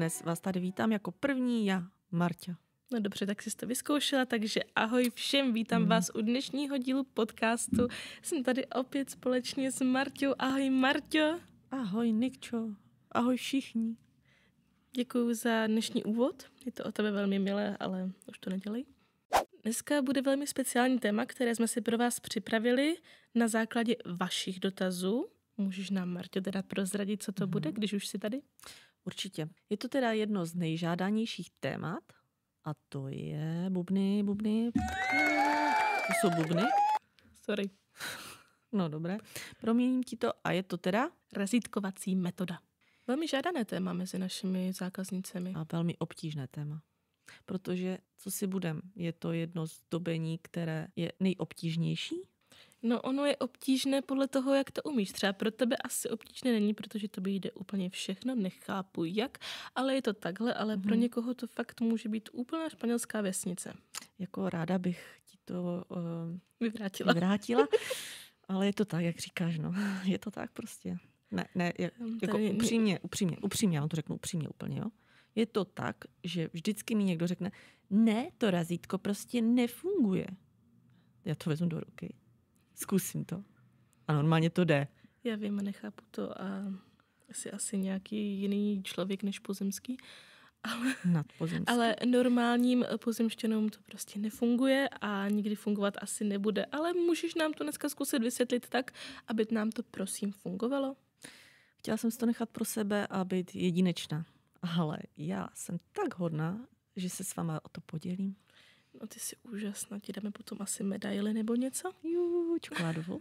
dnes vás tady vítám jako první já, Marťa. No dobře, tak jsi to vyzkoušela, takže ahoj všem, vítám vás u dnešního dílu podcastu. Jsem tady opět společně s Marťou. Ahoj Marťo. Ahoj Nikčo, ahoj všichni. Děkuji za dnešní úvod, je to o tebe velmi milé, ale už to nedělej. Dneska bude velmi speciální téma, které jsme si pro vás připravili na základě vašich dotazů. Můžeš nám, Marťo, teda prozradit, co to bude, když už jsi tady? Určitě. Je to teda jedno z nejžádanějších témat a to je bubny. To jsou bubny. Sorry. No dobré, proměním ti to a je to teda Razítkovací metoda. Velmi žádané téma mezi našimi zákaznicemi. a velmi obtížné téma. Protože, co si budem, je to jedno zdobení, které je nejobtížnější. No ono je obtížné podle toho, jak to umíš. Třeba pro tebe asi obtížné není, protože to jde úplně všechno, nechápu jak, ale je to takhle, ale pro někoho to fakt může být úplná španělská vesnice. Jako ráda bych ti to Vyvrátila. Ale je to tak, jak říkáš, no. Je to tak prostě. Ne, jako upřímně, já vám to řeknu upřímně úplně, jo. Je to tak, že vždycky mi někdo řekne, ne, to razítko prostě nefunguje. Já to vezmu do ruky. Zkusím to. A normálně to jde. Já vím, nechápu to a asi nějaký jiný člověk než pozemský. Nadpozemský. Ale normálním pozemštěnům to prostě nefunguje a nikdy fungovat asi nebude. Ale můžeš nám to dneska zkusit vysvětlit tak, aby nám to prosím fungovalo? Chtěla jsem si to nechat pro sebe a být jedinečná. Ale já jsem tak hodná, že se s váma o to podělím. No ty jsi úžasná, ti dáme potom asi medaily nebo něco? Čokoládovou.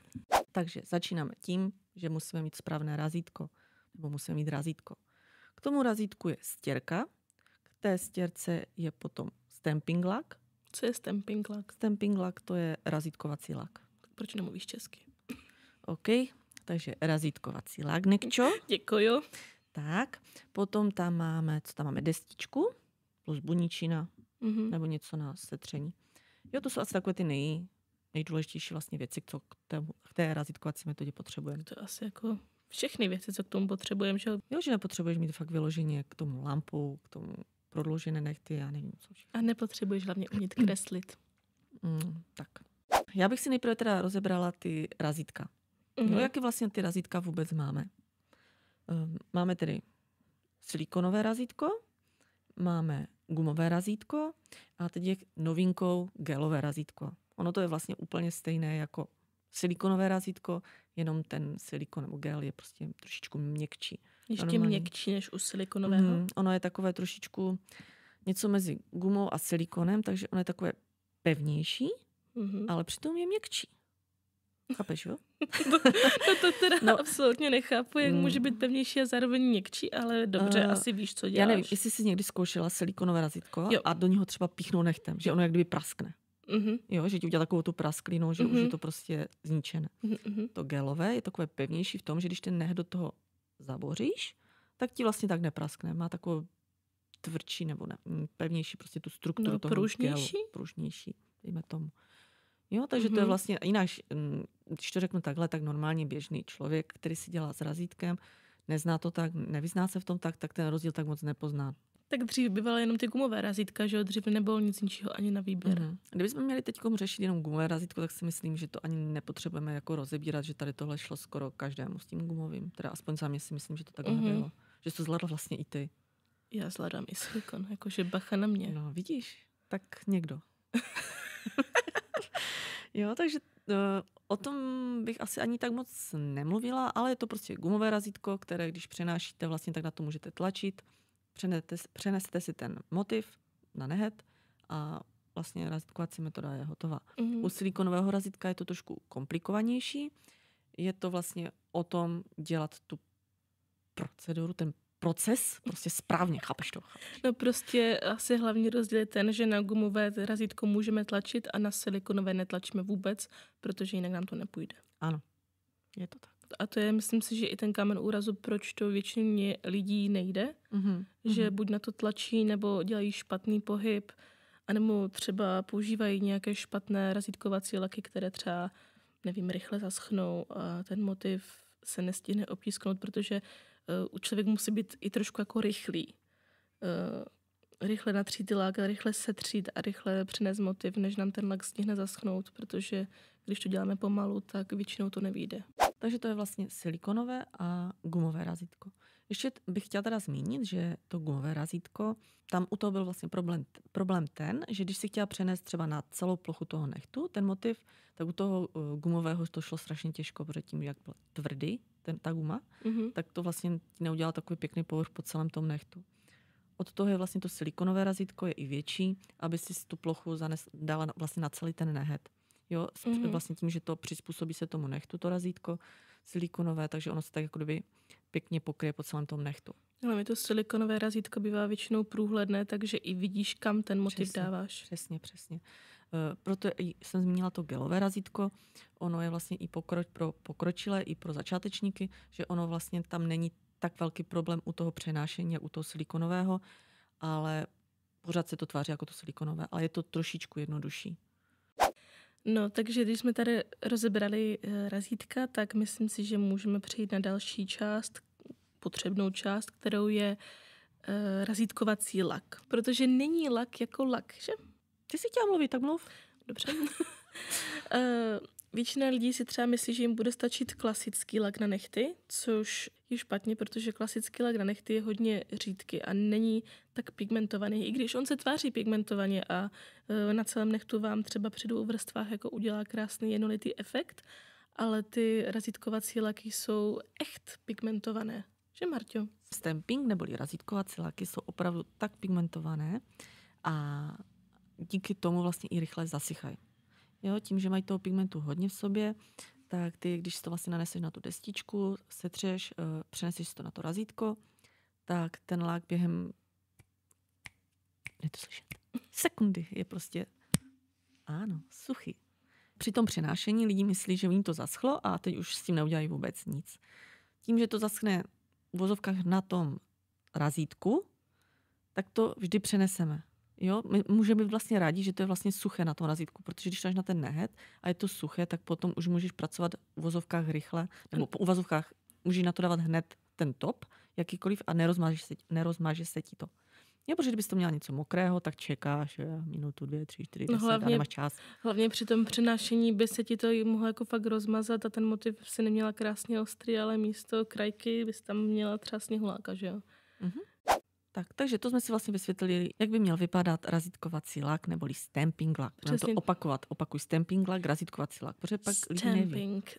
Takže začínáme tím, že musíme mít správné razítko. Nebo musíme mít razítko. K tomu razítku je stěrka. K té stěrce je potom stamping lak. Co je stamping lak? Stamping lak to je razítkovací lak. Tak proč nemluvíš česky? OK, takže razítkovací lak, Nikčo. Děkuju. Tak, potom tam máme, destičku plus buničina nebo něco na setření. Jo, to jsou asi takové ty nejdůležitější vlastně věci, co k té razítkovací metodě potřebujeme. To je asi jako všechny věci, co k tomu potřebujeme, že? Jo, že nepotřebuješ mít fakt vyloženě k tomu lampu, k tomu prodloužené nechty, já nevím co všechno. A nepotřebuješ hlavně umět kreslit. Tak. Já bych si nejprve teda rozebrala ty razítka. Jo, jaké vlastně ty razítka vůbec máme? Máme tedy silikonové razítko, máme gumové razítko a teď je novinkou gelové razítko. Ono to je vlastně úplně stejné jako silikonové razítko, jenom ten silikon nebo gel je prostě trošičku měkčí. Ještě měkčí než u silikonového? Ono je takové trošičku něco mezi gumou a silikonem, takže ono je takové pevnější, ale přitom je měkčí. Chápeš, jo? To teda absolutně nechápu, jak může být pevnější a zároveň měkčí, ale dobře, asi víš, co děláš. Já nevím, jestli jsi někdy zkoušela silikonové razítko a do něho třeba píchnout nechtem, že ono jak kdyby praskne. Jo, že ti udělá takovou tu prasklinu, že už je to prostě zničené. To gelové je takové pevnější v tom, že když ten necht do toho zaboříš, tak ti vlastně tak nepraskne. Má takovou tvrdší nebo pevnější prostě tu strukturu toho gelu. Pružnější, dejme tomu. Jo, takže to je vlastně jinak, když to řeknu takhle, tak normálně běžný člověk, který si dělá s razítkem, nezná to tak, nevyzná se v tom tak ten rozdíl tak moc nepozná. Tak dřív bývaly jenom ty gumové razítka, že jo? Dřív nebylo nic ničího ani na výběr. Kdybychom měli teď řešit jenom gumové razítko, tak si myslím, že to ani nepotřebujeme jako rozebírat, že tady tohle šlo skoro každému s tím gumovým. Teda aspoň za mě si myslím, že to takhle bylo. Že jsi to zvládla vlastně i ty. Já zvládám i silikon, jakože bacha na mě. No vidíš, tak někdo. Jo, takže o tom bych asi ani tak moc nemluvila, ale je to prostě gumové razítko, které když přenášíte vlastně, tak na to můžete tlačit. Přenesete si ten motiv na nehet a vlastně razítkovací metoda je hotová. U silikonového razítka je to trošku komplikovanější. Je to vlastně o tom dělat tu proceduru, ten proces prostě správně, chápeš to? No prostě asi hlavní rozdíl je ten, že na gumové razítko můžeme tlačit a na silikonové netlačíme vůbec, protože jinak nám to nepůjde. Ano, je to tak. A to je, myslím si, že i ten kámen úrazu, proč to většině lidí nejde, že buď na to tlačí, nebo dělají špatný pohyb, anebo třeba používají nějaké špatné razítkovací laky, které třeba, nevím, rychle zaschnou a ten motiv se nestihne opísknout, protože člověk musí být i trošku jako rychlý. rychle natřít lak, rychle setřít a rychle přinést motiv, než nám ten lak stihne zaschnout, protože když to děláme pomalu, tak většinou to nevyjde. Takže to je vlastně silikonové a gumové razítko. Ještě bych chtěla teda zmínit, že to gumové razítko, tam u toho byl vlastně problém ten, že když si chtěla přenést třeba na celou plochu toho nehtu ten motiv, tak u toho gumového to šlo strašně těžko, protože tím, jak byl tvrdý ta guma, tak to vlastně neudělalo takový pěkný povrch po celém tom nehtu. Od toho je vlastně to silikonové razítko, je i větší, aby si tu plochu dala vlastně na celý ten nehet. Jo, vlastně tím, že to přizpůsobí se tomu nehtu, to razítko silikonové, takže ono se tak jako kdyby pěkně pokryje po celém tom nehtu. Ale mi to silikonové razítko bývá většinou průhledné, takže i vidíš, kam ten motiv dáváš. Přesně. Proto jsem zmínila to gelové razítko. Ono je vlastně i pro pokročilé, i pro začátečníky, že ono vlastně tam není tak velký problém u toho přenášení, jak u toho silikonového, ale pořád se to tváří jako to silikonové, ale je to trošičku jednodušší. No, takže když jsme tady rozebrali razítka, tak myslím si, že můžeme přejít na další část, potřebnou část, kterou je razítkovací lak. Protože není lak jako lak, že? Ty si chtěla mluvit, tak mluv. Dobře. Většina lidí si třeba myslí, že jim bude stačit klasický lak na nehty, což je špatně, protože klasický lak na nehty je hodně řídký a není tak pigmentovaný. I když on se tváří pigmentovaně a na celém nehtu vám třeba při 2 vrstvách jako udělá krásný jednolitý efekt, ale ty razítkovací laky jsou echt pigmentované. Že, Marťo? Stamping neboli razítkovací laky jsou opravdu tak pigmentované a díky tomu vlastně i rychle zasychají. Jo, tím, že mají toho pigmentu hodně v sobě, tak ty, když to vlastně naneseš na tu destičku, setřeš, přeneseš to na to razítko, tak ten lak během sekundy je prostě suchý. Při tom přenášení lidi myslí, že jim to zaschlo a teď už s tím neudělají vůbec nic. Tím, že to zaschne v vozovkách na tom razítku, tak to vždy přeneseme. Jo, my můžeme být vlastně rádi, že to je vlastně suché na tom razítku, protože když dáš na ten nehet a je to suché, tak potom už můžeš pracovat v vozovkách rychle, nebo po uvozovkách můžeš na to dávat hned ten top, jakýkoliv a nerozmáže se ti to. Jo, protože kdybys to měla něco mokrého, tak čekáš minutu, 2, 3, 4, 10 a nemáš čas. Hlavně při tom přenášení by se ti to mohlo jako fakt rozmazat a ten motiv si neměla krásně ostrý, ale místo krajky bys tam měla třeba sněhuláka, že jo? Takže to jsme si vlastně vysvětlili, jak by měl vypadat razítkovací lak neboli stamping lak. Budeme to opakovat. Opakuj stamping lak, razítkovací lak. Protože pak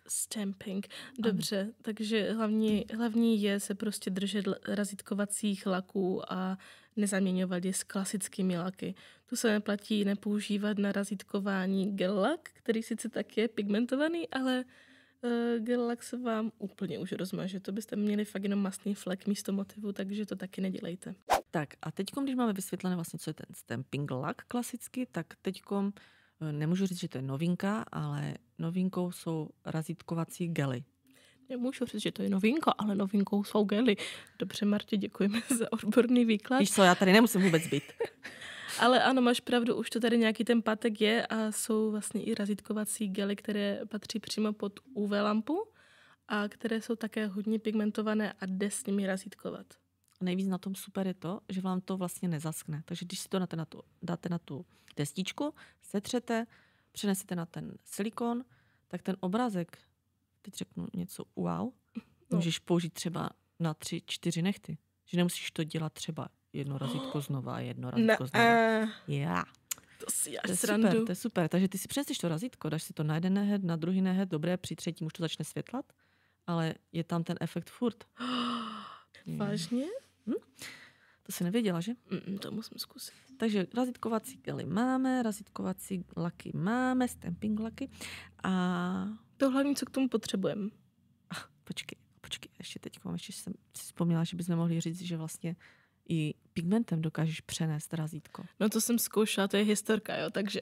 Stamping. Dobře, takže hlavní je se prostě držet razítkovacích laků a nezaměňovat je s klasickými laky. Tu se neplatí nepoužívat na razítkování gel lak, který sice tak je pigmentovaný, ale gel lak se vám úplně už rozmaže. To byste měli fakt jenom mastný flek místo motivu, takže to taky nedělejte. Tak a teďkom, když máme vysvětlené vlastně, co je ten stamping lak klasicky, tak teďkom nemůžu říct, že to je novinka, ale novinkou jsou razítkovací gely. Nemůžu říct, že to je novinka, ale novinkou jsou gely. Dobře, Martě, děkujeme za odborný výklad. Víš co, já tady nemusím vůbec být. Ale ano, máš pravdu, už to tady nějaký ten pátek je a jsou vlastně i razítkovací gely, které patří přímo pod UV lampu a které jsou také hodně pigmentované a jde s nimi razítkovat. Nejvíc na tom super je to, že vám to vlastně nezaskne. Takže když si to dáte na tu destičku, setřete, přenesete na ten silikon, tak ten obrázek, teď řeknu něco wow, můžeš použít třeba na 3-4 nehty. Že nemusíš to dělat třeba jedno razítko znova. To si já srandu. To je super. Takže ty si přeneseš to razítko, dáš si to na jeden nehet, na druhý nehet, dobré, při třetím už to začne světlat, ale je tam ten efekt furt. Vážně? To jsi nevěděla, že? To musím zkusit. Takže razítkovací gely máme, razítkovací laky máme, stamping laky a... To hlavně, co k tomu potřebujeme. Počkej, ještě jsem si vzpomněla, že bychom mohli říct, že vlastně i pigmentem dokážeš přenést razítko. No to jsem zkoušela, to je historka, jo, takže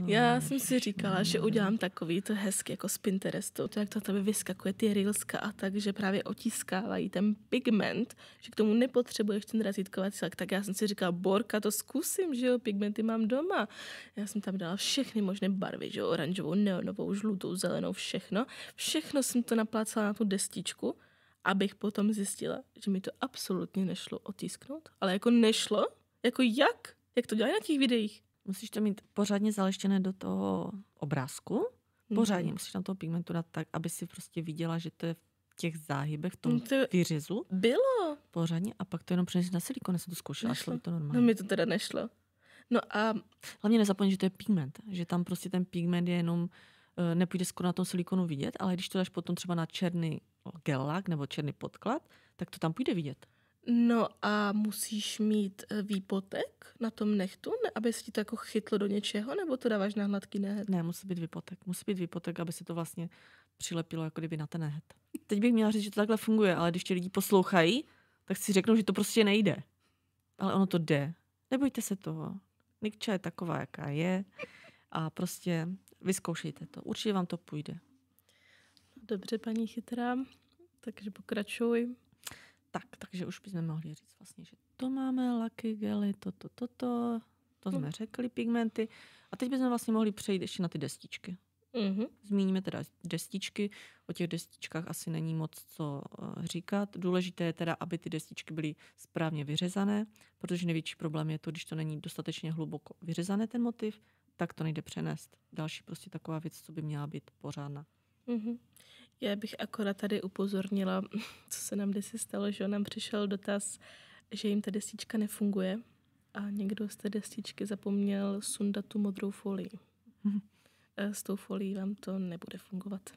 já jsem si říkala, že udělám takový to hezky jako z Pinterestu, to jak to tady vyskakuje ty reelska a tak, že právě otiskávají ten pigment, že k tomu nepotřebuješ ten razítkovací lak, tak já jsem si říkala, Borka, to zkusím, že jo, pigmenty mám doma. Já jsem tam dala všechny možné barvy, že jo, oranžovou, neonovou, žlutou, zelenou, všechno jsem to naplácala na tu destičku abych potom zjistila, že mi to absolutně nešlo otisknout. Ale jako nešlo? Jako jak? Jak to dělají na těch videích? Musíš to mít pořádně zaleštěné do toho obrázku. Pořádně musíš na toho pigmentu dát tak, aby si prostě viděla, že to je v těch záhybech, v tom výřezu. Bylo. Pořádně a pak to jenom přenést na silikon, já jsem to zkoušela, šlo by to normálně. No mi to teda nešlo. No a... Hlavně nezapomeň, že to je pigment, že tam prostě ten pigment je jenom, nepůjde skoro na tom silikonu vidět, ale když to dáš potom třeba na černý gel-lak nebo černý podklad, tak to tam půjde vidět. No a musíš mít výpotek na tom nehtu, aby se ti to jako chytlo do něčeho, nebo to dáváš na hladký nehet? Ne, musí být výpotek. Musí být výpotek, aby se to vlastně přilepilo jako kdyby na ten nehet. Teď bych měla říct, že to takhle funguje, ale když tě lidi poslouchají, tak si řeknou, že to prostě nejde. Ale ono to jde. Nebojte se toho. Nikča je taková, jaká je a prostě vyzkoušejte to. Určitě vám to půjde. Dobře, paní chytrá, takže pokračuj. Takže už bychom mohli říct vlastně, že to máme, laky, gely, to jsme řekli, pigmenty. A teď bychom vlastně mohli přejít ještě na ty destičky. Zmíníme teda destičky, o těch destičkách asi není moc co říkat. Důležité je teda, aby ty destičky byly správně vyřezané, protože největší problém je to, když to není dostatečně hluboko vyřezané ten motiv, tak to nejde přenést. Další prostě taková věc, co by měla být pořádná. Já bych akorát tady upozornila, co se nám kdysi stalo, že nám přišel dotaz, že jim ta destička nefunguje a někdo z té destičky zapomněl sundat tu modrou folii. S tou folií vám to nebude fungovat.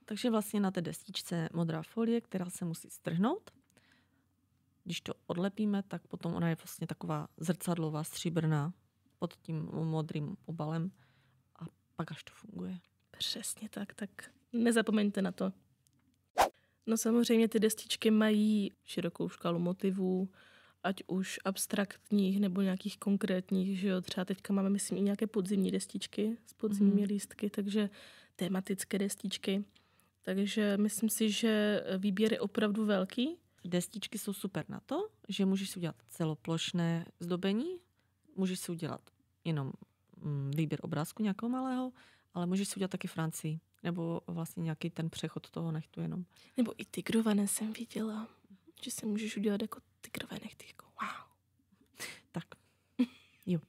Takže vlastně na té destičce modrá folie, která se musí strhnout. Když to odlepíme, tak potom ona je vlastně taková zrcadlová, stříbrná pod tím modrým obalem a pak až to funguje. Přesně tak nezapomeňte na to. No samozřejmě ty destičky mají širokou škálu motivů, ať už abstraktních nebo nějakých konkrétních, že jo, třeba teďka máme, myslím, i nějaké podzimní destičky s podzimními lístky, takže tematické destičky. Takže myslím si, že výběr je opravdu velký. Destičky jsou super na to, že můžeš si udělat celoplošné zdobení, můžeš si udělat jenom výběr obrázku nějakého malého, ale můžeš si udělat taky Francii, nebo vlastně nějaký ten přechod toho nechtu jenom. Nebo i tigrované jsem viděla, že si můžeš udělat jako tigrové nechty, jako wow. Tak, jo.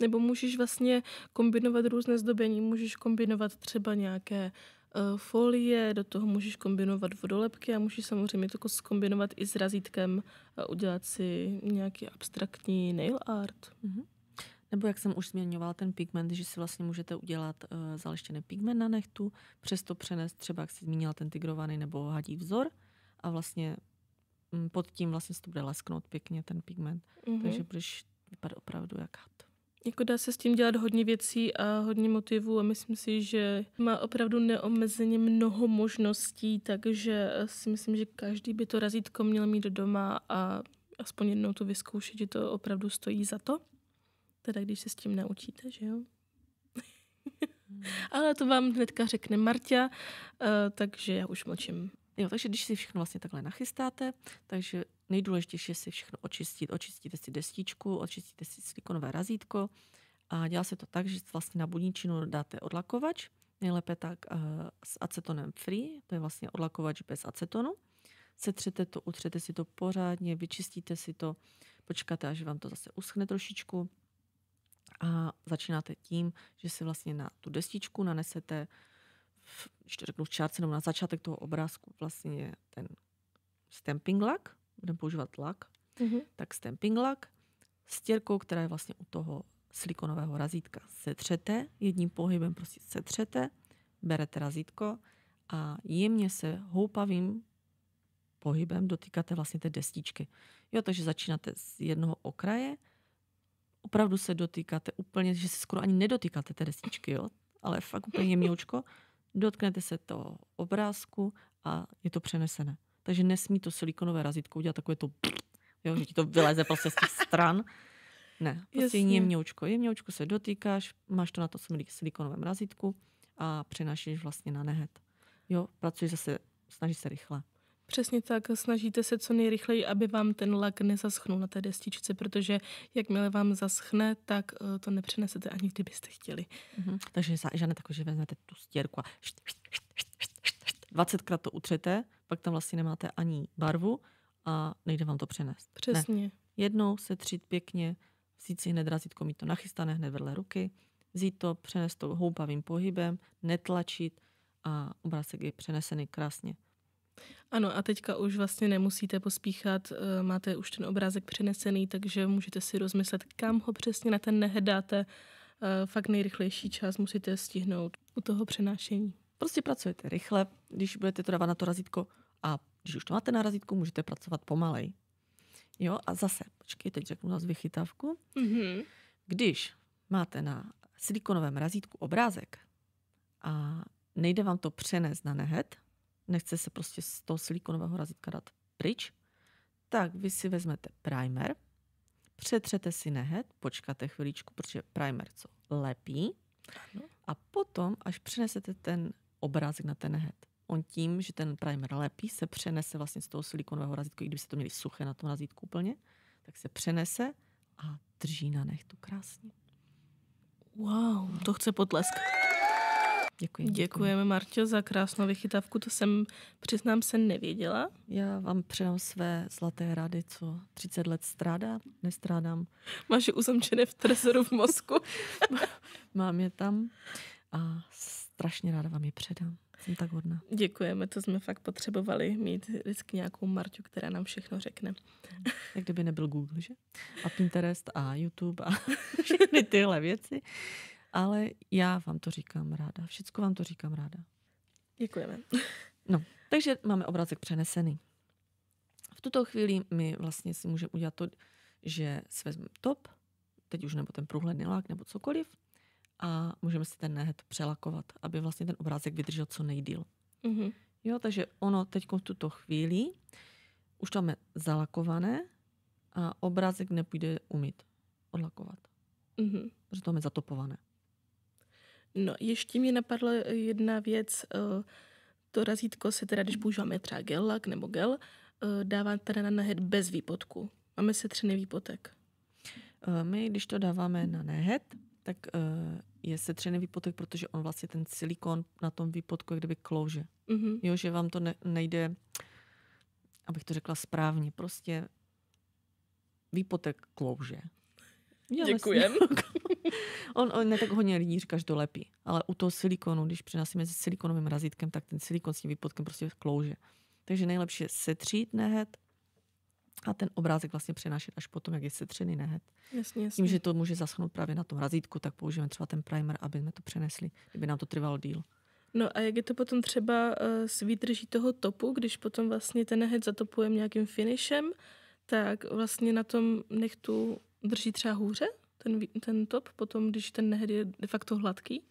Nebo můžeš vlastně kombinovat různé zdobení, můžeš kombinovat třeba nějaké folie, do toho můžeš kombinovat vodolepky a můžeš samozřejmě to zkombinovat i s razítkem a udělat si nějaký abstraktní nail art. Nebo jak jsem už zmiňovala ten pigment, že si vlastně můžete udělat zaleštěný pigment na nechtu, přesto přenést třeba, jak jsi zmínila, ten tigrovaný nebo hadí vzor a vlastně pod tím vlastně se to bude lesknout pěkně ten pigment. Takže budeš vypadat opravdu jak had. Jako dá se s tím dělat hodně věcí a hodně motivů a myslím si, že má opravdu neomezeně mnoho možností, takže si myslím, že každý by to razítko měl mít doma a aspoň jednou to vyzkoušet, že to opravdu stojí za to. Teda když se s tím naučíte, že jo? Ale to vám hnedka řekne Marťa, takže já už mlčím. Jo, takže když si všechno vlastně takhle nachystáte, takže nejdůležitější je si všechno očistit. Očistíte si destičku, očistíte si silikonové razítko a dělá se to tak, že vlastně na budničinu dáte odlakovač, nejlépe tak s acetonem free, to je vlastně odlakovač bez acetonu. Setřete to, utřete si to pořádně, vyčistíte si to, počkáte, až vám to zase uschne trošičku a začínáte tím, že si vlastně na tu destičku nanesete když to řeknu v čárce, nebo na začátek toho obrázku vlastně ten stamping lak, budeme používat lak, tak stamping lak, stěrkou, která je vlastně u toho silikonového razítka, setřete, jedním pohybem prostě setřete, berete razítko a jemně se houpavým pohybem dotýkáte vlastně té destičky. Jo, takže začínáte z jednoho okraje, opravdu se dotýkáte úplně, že se skoro ani nedotýkáte té destičky, jo, ale fakt úplně jemňoučko, dotknete se toho obrázku a je to přenesené. Takže nesmí to silikonové razítko udělat takové to, jo, že ti to vyleze prostě z těch stran. Ne, prostě jemňoučko se dotýkáš, máš to na to silikonovém razítku a přenášíš vlastně na nehet. Jo, pracuješ zase, snažíš se rychle. Přesně tak, snažíte se co nejrychleji, aby vám ten lak nezaschnul na té destičce, protože jakmile vám zaschne, tak to nepřenesete ani kdybyste chtěli. Takže žádné takové, že vezmete tu stěrku a 20krát to utřete, pak tam vlastně nemáte ani barvu a nejde vám to přenést. Přesně. Ne. Jednou se třít pěkně, vzít si hned razítko, mít to nachystané hned vedle ruky, vzít to, přenést to houpavým pohybem, netlačit a obrázek je přenesený krásně. Ano, a teďka už vlastně nemusíte pospíchat, máte už ten obrázek přenesený, takže můžete si rozmyslet, kam ho přesně na ten nehet dáte. Fakt nejrychlejší čas musíte stihnout u toho přenášení. Prostě pracujete rychle, když budete to dávat na to razítko a když už to máte na razítku, můžete pracovat pomalej. Jo, a zase, počkej, teď řeknu nás vychytávku. Mm-hmm. Když máte na silikonovém razítku obrázek a nejde vám to přenést na nehet, nechce se prostě z toho silikonového razítka dát pryč, tak vy si vezmete primer, přetřete si nehet, počkáte chviličku, protože primer co lepí, a potom, až přenesete ten obrázek na ten nehet, on tím, že ten primer lepí, se přenese vlastně z toho silikonového razítka, i kdyby se to měli suché na tom razítku úplně, tak se přenese a drží na nehtu krásně. Wow, to chce potlesk. Děkuji. Děkujeme, Marťo, za krásnou vychytávku. To jsem, přiznám se, nevěděla. Já vám předám své zlaté rady, co 30 let nestrádám. Máš je uzamčené v trezoru v mozku. Mám je tam a strašně ráda vám je předám. Jsem tak hodná. Děkujeme, to jsme fakt potřebovali mít vždycky nějakou Marťu, která nám všechno řekne. Jak kdyby nebyl Google, že? A Pinterest a YouTube a všechny tyhle věci. Ale já vám to říkám ráda. Všecko vám to říkám ráda. Děkujeme. No, takže máme obrázek přenesený. V tuto chvíli my vlastně si můžeme udělat to, že si vezmeme top, teď už nebo ten průhledný lák nebo cokoliv, a můžeme si ten nehet přelakovat, aby vlastně ten obrázek vydržel co nejdýl. Mm-hmm. Jo, takže ono teď v tuto chvíli už to máme zalakované a obrázek nepůjde umýt, odlakovat. Mm-hmm. Protože to máme zatopované. No, ještě mě napadla jedna věc. To razítko se teda, když používáme třeba gel lak nebo gel, dává teda na nehet bez výpotku. Máme setřený výpotek. My, když to dáváme na nehet, tak je setřený výpotek, protože on vlastně ten silikon na tom výpotku jak kdyby klouže. Mm-hmm. Jo, že vám to nejde, abych to řekla správně, prostě výpotek klouže. Děkujem. On ne tak hodně lidí říká, že to lepí, ale u toho silikonu, když přenášíme se silikonovým razítkem, tak ten silikon s tím výpotkem prostě klouže. Takže nejlepší je setřít nehet a ten obrázek vlastně přenášet až potom, jak je setřený nehet. Jasně. Tím, že to může zaschnout právě na tom razítku, tak použijeme třeba ten primer, aby jsme to přenesli, kdyby nám to trvalo díl. No a jak je to potom třeba s výdrží toho topu, když potom vlastně ten nehet zatopujeme nějakým finishem, tak vlastně na tom nechtu drží třeba hůře ten top, potom, když ten nehet je de facto hladký?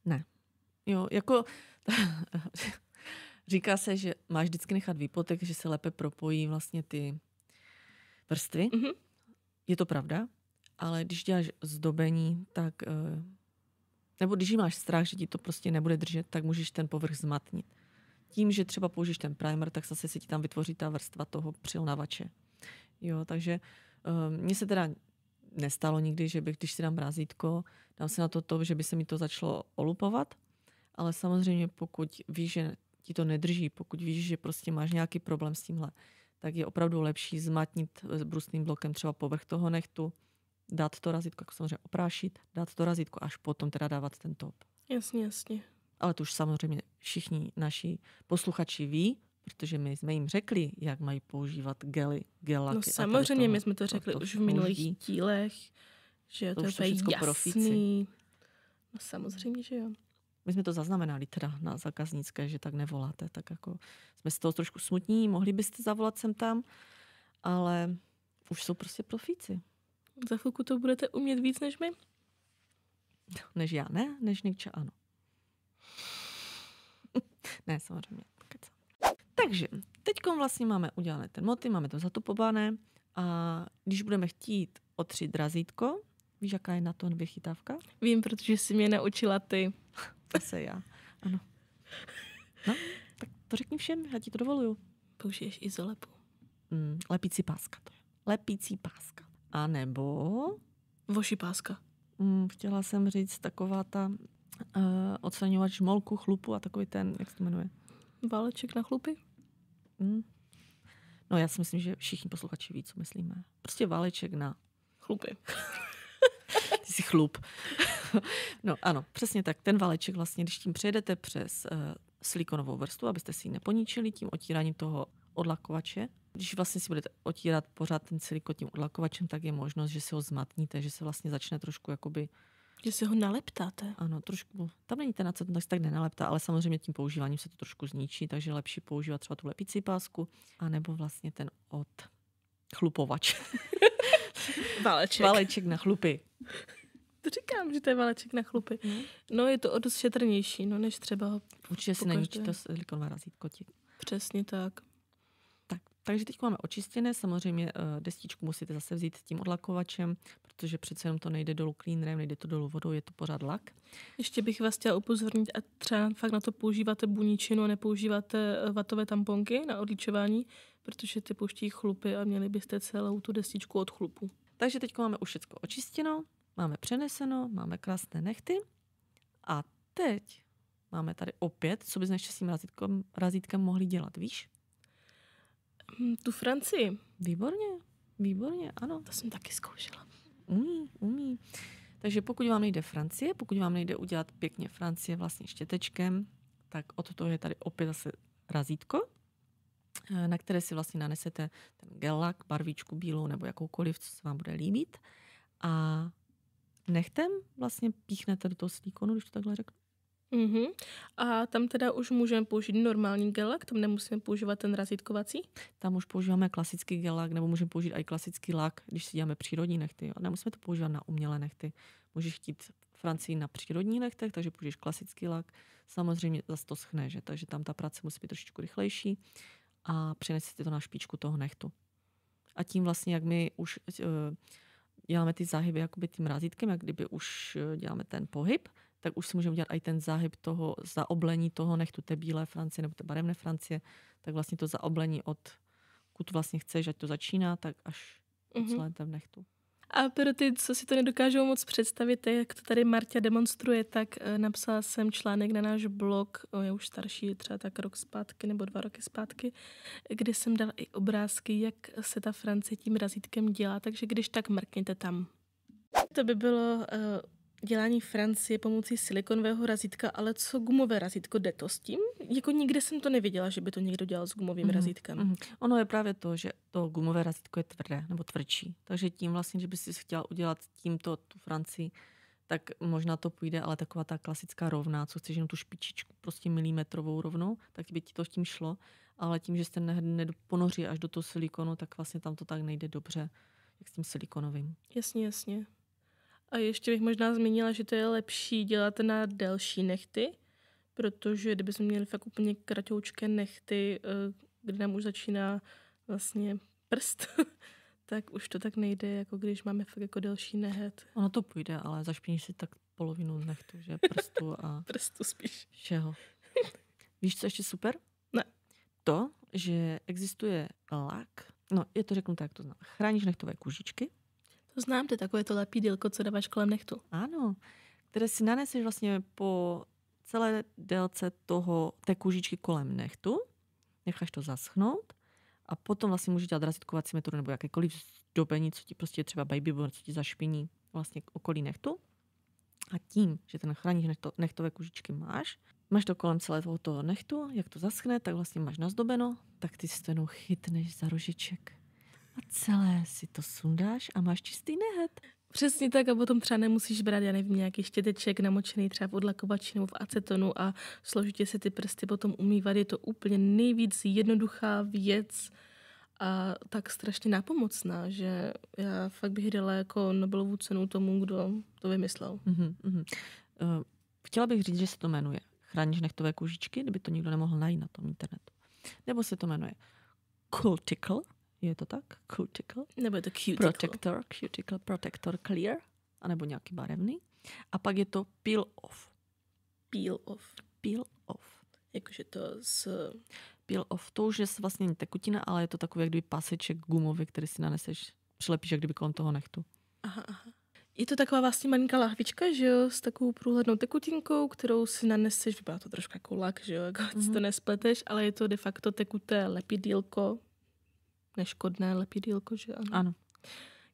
Ne. Jo, jako říká se, že máš vždycky nechat výpotek, že se lépe propojí vlastně ty vrstvy. Mm-hmm. Je to pravda, ale když děláš zdobení, tak nebo když máš strach, že ti to prostě nebude držet, tak můžeš ten povrch zmatnit. Tím, že třeba použiješ ten primer, tak zase si ti tam vytvoří ta vrstva toho přilnavače. Jo, takže mně se teda nestalo nikdy, že bych, když si dám razítko, dám si na to, že by se mi to začalo olupovat, ale samozřejmě pokud víš, že ti to nedrží, pokud víš, že prostě máš nějaký problém s tímhle, tak je opravdu lepší zmatnit s brusným blokem třeba povrch toho nehtu, dát to razítko, jako samozřejmě oprášit, dát to razítko, až potom teda dávat ten top. Jasně. Ale to už samozřejmě všichni naši posluchači ví, protože my jsme jim řekli, jak mají používat gelaky. No samozřejmě, my jsme to řekli už v minulých dílech, že to je jasný. Profíci. No samozřejmě, že jo. My jsme to zaznamenali teda na zákaznické, že tak nevoláte, tak jako jsme z toho trošku smutní, mohli byste zavolat sem tam, ale už jsou prostě profíci. Za chvilku to budete umět víc než my? Než já ne, než Nikča ano. Ne, samozřejmě. Takže teďkom vlastně máme udělané ten motiv, máme to zatopované a když budeme chtít otřít razítko, víš, jaká je na to vychytávka? Vím, protože jsi mě naučila ty. Zase já, ano. No, tak to řekni všem, já ti to dovoluju. Použiješ izolepu. Lepící páska to je. Lepící páska. A nebo... Voši páska. Chtěla jsem říct taková ta odstraňovač žmolku, chlupu a takový ten, jak se to jmenuje? Váleček na chlupy? No já si myslím, že všichni posluchači ví, co myslíme. Prostě váleček na chlupy. Ty jsi chlup. No ano, přesně tak. Ten váleček vlastně, když tím přejedete přes silikonovou vrstvu, abyste si ji neponičili tím otíráním toho odlakovače. Když vlastně si budete otírat pořád ten silikon tím odlakovačem, tak je možnost, že si ho zmatníte, že se vlastně začne trošku jakoby... Že si ho naleptáte. Ano, trošku. Tam není ten aceton, tak se tak nenaleptá, ale samozřejmě tím používáním se to trošku zničí, takže je lepší používat třeba tu lepicí pásku, anebo vlastně ten chlupovač. Váleček. Váleček na chlupy. To říkám, že to je váleček na chlupy. No je to o dost šetrnější, no, než třeba... Určitě si neníčí to silikonové razítko. Přesně tak. Takže teď máme očistěné, samozřejmě destičku musíte zase vzít s tím odlakovačem, protože přece jenom to nejde dolů cleanerem, nejde to dolů vodou, je to pořád lak. Ještě bych vás chtěla upozornit, a třeba fakt na to používáte buničinu a nepoužíváte vatové tamponky na odličování, protože ty pouští chlupy a měli byste celou tu destičku od chlupu. Takže teď máme už všechno očistěno, máme přeneseno, máme krásné nehty a teď máme tady opět, co bys ještě s tím razítkem mohli dělat, víš? Tu Francii. Výborně, ano. To jsem taky zkoušela. Umí. Takže pokud vám nejde Francie, pokud vám nejde udělat pěkně Francie vlastně štětečkem, tak od toho je tady opět zase razítko, na které si vlastně nanesete ten gel-lak, barvičku bílou nebo jakoukoliv, co se vám bude líbit. A nechtem vlastně píchnete do toho silikonu, když to takhle řeknu. Mm-hmm. A tam teda už můžeme použít normální gel-lak, tam nemusíme používat ten razítkovací? Tam už používáme klasický gel-lak, nebo můžeme použít i klasický lak, když si děláme přírodní nehty. A nemusíme to používat na umělé nehty. Můžeš chtít Francii na přírodní nehtech, takže použiješ klasický lak. Samozřejmě zase to schne, že? Takže tam ta práce musí být trošičku rychlejší a přinesete to na špičku toho nehtu. A tím vlastně, jak my už děláme ty záhyby jakoby tím razítkem, jak kdyby už děláme ten pohyb, tak už si můžeme dělat i ten záhyb toho zaoblení toho nechtu té bílé Francie nebo té barevné Francie, tak vlastně to zaoblení od kud vlastně chceš, ať to začíná, tak až celé ten nechtu. A pro ty, co si to nedokážou moc představit, jak to tady Marta demonstruje, tak napsala jsem článek na náš blog, je už starší, třeba tak rok zpátky nebo 2 roky zpátky, kde jsem dala i obrázky, jak se ta Francie tím razítkem dělá, takže když tak mrkněte tam. To by bylo dělání Francie pomocí silikonového razítka, ale co gumové razítko, jde to s tím? Jako nikde jsem to neviděla, že by to někdo dělal s gumovým razítkem. Ono je právě to, že to gumové razítko je tvrdé nebo tvrdší. Takže tím vlastně, že by si chtěla udělat tímto tu Francii, tak možná to půjde, ale taková ta klasická rovná, co chceš jenom tu špičičku prostě milimetrovou rovnou, tak by ti to s tím šlo. Ale tím, že jste neponoří až do toho silikonu, tak vlastně tam to tak nejde dobře, jak s tím silikonovým. Jasně. A ještě bych možná zmínila, že to je lepší dělat na delší nehty, protože kdybychom měli fakt úplně kratoučké nehty, kdy nám už začíná vlastně prst, tak už to tak nejde, jako když máme fakt jako delší nehet. Ono to půjde, ale zašpiníš si tak polovinu nehtu, že prstu a... Prstu spíš. Všeho. Víš, co ještě super? Ne. To, že existuje lak, no je to řeknuté, jak to znám. Chráníš nechtové kůžičky. To znám, to je takové to lepidýlko, co dáváš kolem nechtu. Ano, které si naneseš vlastně po celé délce té kůžičky kolem nechtu, necháš to zaschnout a potom vlastně můžeš dělat razítkovací metodu nebo jakékoliv zdobení, co ti prostě třeba baby born, co ti zašpiní vlastně okolí nechtu. A tím, že ten chráníš nechtové kůžičky máš to kolem celého toho nechtu, jak to zaschne, tak vlastně máš nazdobeno, tak ty si to jenom chytneš za rožiček. A celé si to sundáš a máš čistý nehet. Přesně tak a potom třeba nemusíš brát, já nevím, nějaký štěteček namočený třeba v odlakovači nebo v acetonu a složitě se ty prsty potom umývat. Je to úplně nejvíc jednoduchá věc a tak strašně nápomocná, že já fakt bych dala jako Nobelovu cenu tomu, kdo to vymyslel. Chtěla bych říct, že se to jmenuje Chráníš nechtové kůžičky, kdyby to nikdo nemohl najít na tom internetu. Nebo se to jmenuje Cuticle. Je to tak? Cuticle. Nebo je to Cuticle. Cuticle Protector Clear. A nebo nějaký barevný. A pak je to Peel Off. Peel off. Jakože to Peel off. To už je vlastně tekutina, ale je to takový jak kdyby paseček gumový, který si naneseš, přilepíš jak kdyby kolem toho nechtu. Aha. Je to taková vlastně malinká lahvička, že jo, s takovou průhlednou tekutinkou, kterou si naneseš, vypadá to trošku jako lak, že jo, jako si to nespleteš, ale je to de facto tekuté lepidýlko, neškodné lepidýlko, že ano.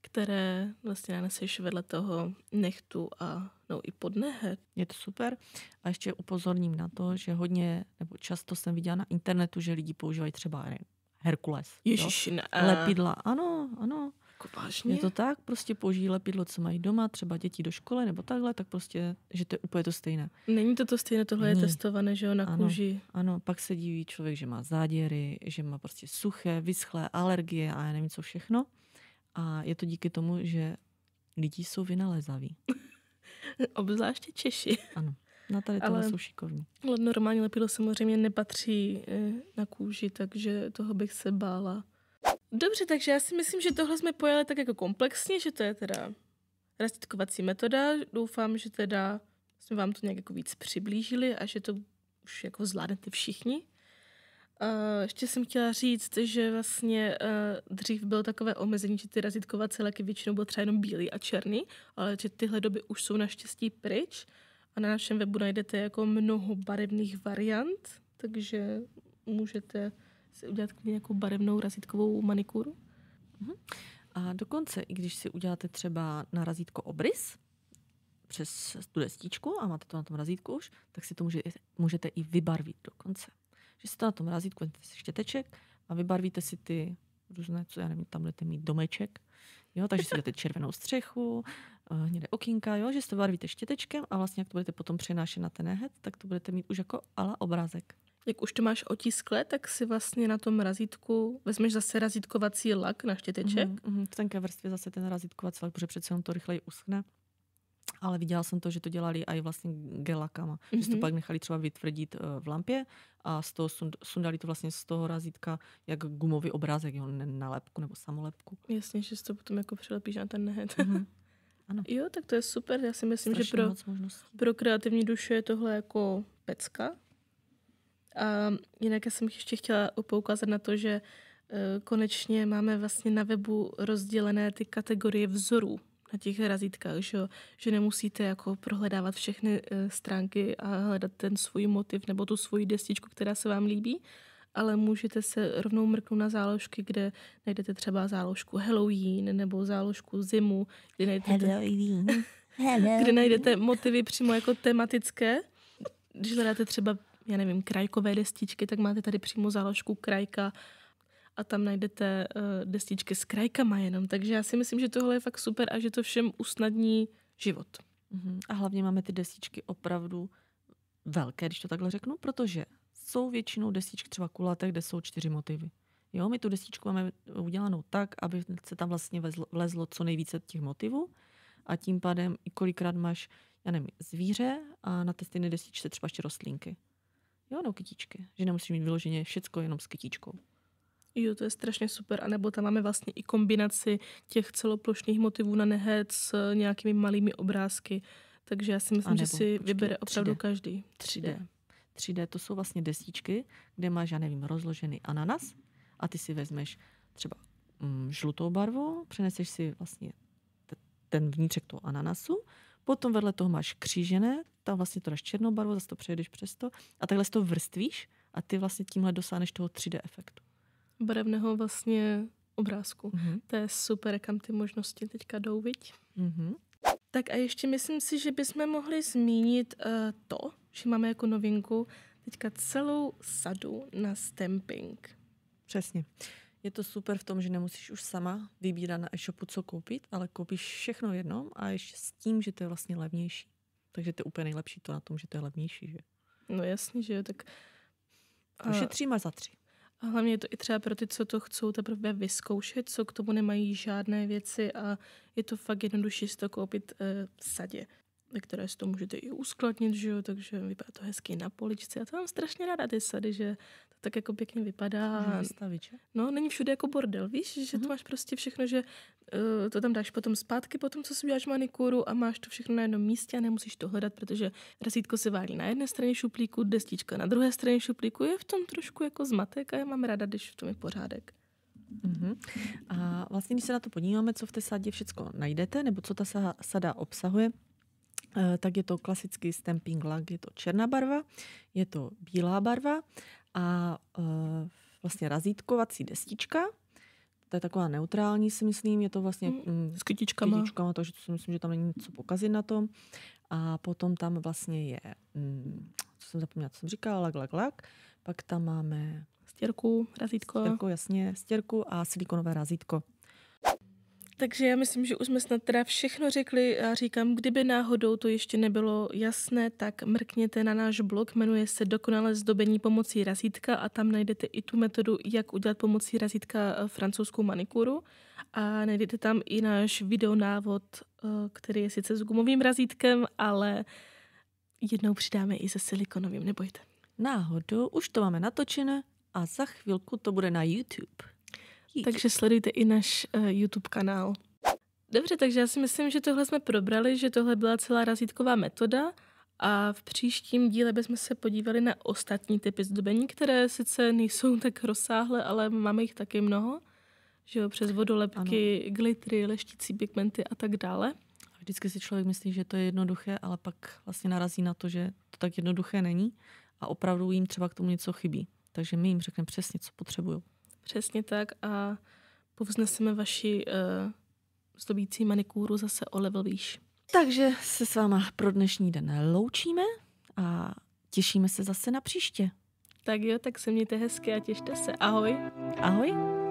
Které vlastně naneseš vedle toho nechtu a i pod nehet. Je to super. A ještě upozorním na to, že hodně, nebo často jsem viděla na internetu, že lidi používají třeba Herkules. Ježiši, ne. Lepidla, ano. Vážně? Je to tak, prostě použijí lepidlo, co mají doma, třeba děti do školy nebo takhle, tak prostě, že to je úplně to stejné. Není to stejné, tohle je testované, že jo, na kůži. Ano, pak se diví člověk, že má záděry, že má prostě suché, vyschlé, alergie a já nevím co všechno. A je to díky tomu, že lidi jsou vynalézaví. Obzvláště Češi. Ano, na tady tohle jsou šikovní. Ale normální lepidlo samozřejmě nepatří na kůži, takže toho bych se bála. Dobře, takže já si myslím, že tohle jsme pojali tak jako komplexně, že to je teda razítkovací metoda. Doufám, že teda jsme vám to nějak jako víc přiblížili a že to už jako zvládnete všichni. Ještě jsem chtěla říct, že vlastně dřív bylo takové omezení, že ty razítkovací léky většinou byl třeba jenom bílý a černý, ale že tyhle doby už jsou naštěstí pryč a na našem webu najdete jako mnoho barevných variant, takže můžete si udělat nějakou barevnou razítkovou manikuru. A dokonce, i když si uděláte třeba na razítko obrys přes tu destičku a máte to na tom razítku už, tak si to můžete i vybarvit dokonce. Že si to na tom razítku štěteček a vybarvíte si ty různé, co já nevím, tam budete mít domeček, jo, takže si dáte červenou střechu, hnědé okýnka, jo, že si to barvíte štětečkem a vlastně jak to budete potom přenášet na ten nehet, tak to budete mít už jako ala obrázek. Jak už to máš otiskle, tak si vlastně na tom razítku vezmeš zase razítkovací lak na štěteček. V tenké vrstvě zase ten razítkovací lak, protože přece jenom to rychleji uschne. Ale viděla jsem to, že to dělali i vlastně gelakama. Že si to pak nechali třeba vytvrdit v lampě a z toho sundali to vlastně z toho razítka jak gumový obrázek, jo, na lepku nebo samolepku. Jasně, že si to potom jako přilepíš na ten nehet. Ano. Jo, tak to je super. Já si myslím, že pro kreativní duše je tohle jako pecka. A jinak já jsem ještě chtěla poukázat na to, že konečně máme vlastně na webu rozdělené ty kategorie vzorů na těch razítkách, že nemusíte jako prohledávat všechny stránky a hledat ten svůj motiv nebo tu svoji destičku, která se vám líbí, ale můžete se rovnou mrknout na záložky, kde najdete třeba záložku Halloween nebo záložku zimu, kde najdete motivy přímo jako tematické. Když hledáte třeba, já nevím, krajkové destičky, tak máte tady přímo záložku krajka a tam najdete destičky s krajkama jenom. Takže já si myslím, že tohle je fakt super a že to všem usnadní život. A hlavně máme ty destičky opravdu velké, když to takhle řeknu, protože jsou většinou destičky třeba kulaté, kde jsou 4 motivy. Jo, my tu destičku máme udělanou tak, aby se tam vlastně vlezlo co nejvíce těch motivů a tím pádem i kolikrát máš, já nevím, zvíře a na té stejné destičce třeba ještě rostlinky. Jo, no kytičky. Že nemusíš mít vyloženě všecko jenom s kytičkou. Jo, to je strašně super. A nebo tam máme vlastně i kombinaci těch celoplošných motivů na nehet s nějakými malými obrázky. Takže já si myslím, že si vybere opravdu 3D. Každý. 3D to jsou vlastně destičky, kde máš, já nevím, rozložený ananas a ty si vezmeš třeba žlutou barvu, přeneseš si vlastně ten vnitřek toho ananasu, potom vedle toho máš křížené, tam vlastně to dáš černou barvu, zase to přejedeš přes to a takhle si to vrstvíš a ty vlastně tímhle dosáhneš toho 3D efektu. Barevného vlastně obrázku. To je super, kam ty možnosti teďka jdou, viď? Tak a ještě myslím si, že bychom mohli zmínit to, že máme jako novinku teďka celou sadu na stamping. Přesně. Je to super v tom, že nemusíš už sama vybírat na e-shopu, co koupit, ale koupíš všechno jednom a ještě s tím, že to je vlastně levnější. Takže to je úplně nejlepší to na tom, že to je levnější, že? No jasně, že jo, tak... Ušetříme za 3. A hlavně je to i třeba pro ty, co to chcou teprve vyzkoušet, co k tomu nemají žádné věci a je to fakt jednodušší si to koupit v sadě, ve které si to můžete i uskladnit, že jo, takže vypadá to hezky na poličce. Já to mám strašně ráda ty sady, že to tak jako pěkně vypadá. No, není všude jako bordel, víš, že to máš prostě všechno, že to tam dáš potom zpátky, potom co si uděláš manikuru a máš to všechno na jednom místě a nemusíš to hledat, protože razítko se válí na jedné straně šuplíku, destička na druhé straně šuplíku, je v tom trošku jako zmatek a já mám ráda, když v tom je pořádek. A vlastně, když se na to podíváme, co v té sadě všecko najdete, nebo co ta sada obsahuje, tak je to klasický stamping lak, je to černá barva, je to bílá barva a vlastně razítkovací destička. To je taková neutrální, si myslím, je to vlastně s kytičkama, takže si myslím, že tam není co pokazit na tom. A potom tam vlastně je, co jsem zapomněla, co jsem říkala, lak. Pak tam máme stěrku, razítko. Stěrku, jasně, stěrku a silikonové razítko. Takže já myslím, že už jsme snad teda všechno řekli a říkám, kdyby náhodou to ještě nebylo jasné, tak mrkněte na náš blog, jmenuje se Dokonalé zdobení pomocí razítka a tam najdete i tu metodu, jak udělat pomocí razítka francouzskou manikuru a najdete tam i náš videonávod, který je sice s gumovým razítkem, ale jednou přidáme i se silikonovým, nebojte. Náhodou, už to máme natočené a za chvilku to bude na YouTube. Takže sledujte i náš YouTube kanál. Dobře, takže já si myslím, že tohle jsme probrali, že tohle byla celá razítková metoda a v příštím díle bychom se podívali na ostatní typy zdobení, které sice nejsou tak rozsáhlé, ale máme jich taky mnoho, že jo, přes vodolepky, glittery, leštící pigmenty a tak dále. Vždycky si člověk myslí, že to je jednoduché, ale pak vlastně narazí na to, že to tak jednoduché není a opravdu jim třeba k tomu něco chybí. Takže my jim řekneme přesně, co potřebují. Přesně tak a povzneseme vaši zdobící manikúru zase o level výš. Takže se s váma pro dnešní den loučíme a těšíme se zase na příště. Tak jo, tak se mějte hezky a těšte se. Ahoj. Ahoj.